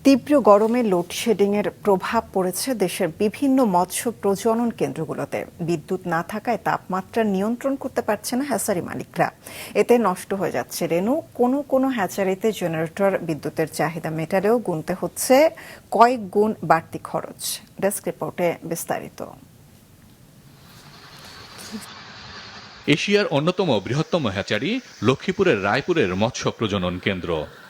তীব্র গরমে লোডশেডিংয়ের প্রভাব পড়েছে দেশের বিভিন্ন মৎস্য প্রজনন কেন্দ্রগুলোতে। বিদ্যুৎ না থাকায় তাপমাত্রা নিয়ন্ত্রণ করতে পারছে না হ্যাচারি মালিকরা। এতে নষ্ট হয়ে যাচ্ছে রেণু। কোনো কোনো হ্যাচারিতে জেনারেটর বিদ্যুতের চাহিদা মেটালেও গুনতে হচ্ছে কয়েক গুণ বাড়তি খরচ। ডেস্ক রিপোর্টে বিস্তারিত। এশিয়ার অন্যতম বৃহত্তম হ্যাচারি লক্ষ্মীপুরের রায়পুরের মৎস্য প্রজনন কেন্দ্র।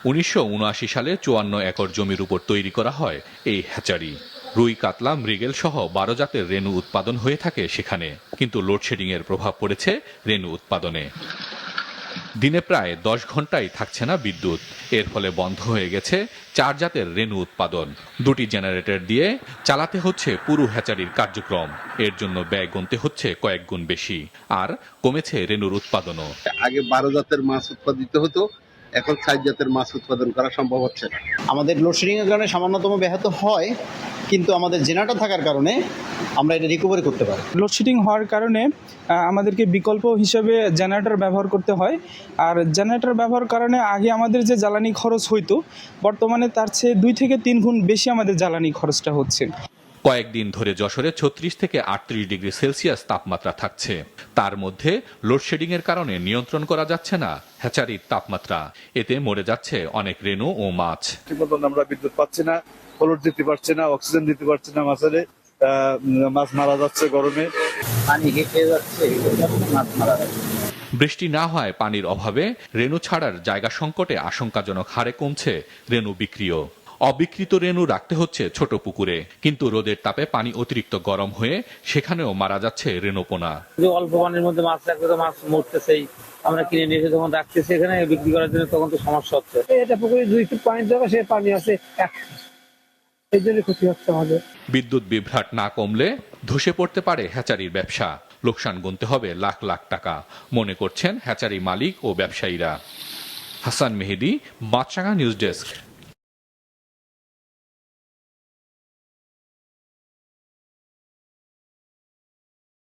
১৯৭৯ সালে ৫৪ একর জমির উপর তৈরি করা হয় এই হ্যাচারি। রুই, কাতলা, মৃগেল সহ ১২ জাতের রেণু উৎপাদন হয়ে থাকে সেখানে। কিন্তু লোডশেডিং এর প্রভাব পড়েছে রেণু উৎপাদনে। দিনে প্রায় ১০ ঘন্টাই থাকছে না বিদ্যুৎ। এর ফলে বন্ধ হয়ে গেছে ৪ জাতের রেণু উৎপাদন। ২টি জেনারেটর দিয়ে চালাতে হচ্ছে পুরো হ্যাচারির কার্যক্রম। এর জন্য ব্যয় গুনতে হচ্ছে কয়েক গুণ বেশি। আর কমেছে রেণুর উৎপাদনও। আগে ১২ জাতের মাছ উৎপাদিত হতো, এখন ৬ জাতের মাছ উৎপাদন করা সম্ভব হচ্ছে না। আমাদের লোডশেডিং এর কারণে সামান্যতম ব্যাহত হয়, কিন্তু আমাদের জেনারেটর থাকার কারণে আমরা এটা রিকভারি করতে পারি। লোডশেডিং হওয়ার কারণে আমাদেরকে বিকল্প হিসেবে জেনারেটর ব্যবহার করতে হয়। আর জেনারেটর ব্যবহার কারণে আগে আমাদের যে জ্বালানি খরচ হইতো, বর্তমানে তার চেয়ে ২ থেকে ৩ গুণ বেশি আমাদের জ্বালানি খরচটা হচ্ছে। কয়েকদিন ধরে যশোরে ৩৬ থেকে ৩৮ ডিগ্রি সেলসিয়াস তাপমাত্রা থাকছে। তার মধ্যে লোডশেডিং এর কারণে নিয়ন্ত্রণ করা যাচ্ছে না হ্যাচারির তাপমাত্রা। এতে মরে যাচ্ছে অনেক রেণু ও মাছ। ঠিক মতন আমরা বিদ্যুৎ পাচ্ছি না, ফ্লোর দিতে পারছি না, অক্সিজেন দিতে পারছি না, মাছ মারা যাচ্ছে গরমে। পানি খেয়ে যাচ্ছে, মাছ মারা যাচ্ছে। বৃষ্টি না হওয়ায় পানির অভাবে রেণু ছাড়ার জায়গা সংকটে আশঙ্কাজনক হারে কমছে রেণু বিক্রিও। অবিকৃত রেণু রাখতে হচ্ছে ছোট পুকুরে, কিন্তু রোদের তাপে পানি অতিরিক্ত গরম হয়ে সেখানেও মারা যাচ্ছে রেণুপোনা। অল্প পানির মধ্যে মাছ রাখলে তো মাছ মরতেছেই। আমরা কিনে নিয়ে এসে যখন রাখতেছি এখানে বিক্রি করার জন্য, তখন তো সমস্যা হচ্ছে। এটা পুকুরে ২ ফুট পানির জায়গা, সে পানি আছে ১ ফুট, এই জন্য ক্ষতি হচ্ছে আমাদের। বিদ্যুৎ বিভ্রাট না কমলে ধসে পড়তে পারে হ্যাচারির ব্যবসা। লোকসান গুনতে হবে লাখ লাখ টাকা, মনে করছেন হ্যাচারি মালিক ও ব্যবসায়ীরা। হাসান মেহেদী, মাছরাঙা নিউজ ডেস্ক।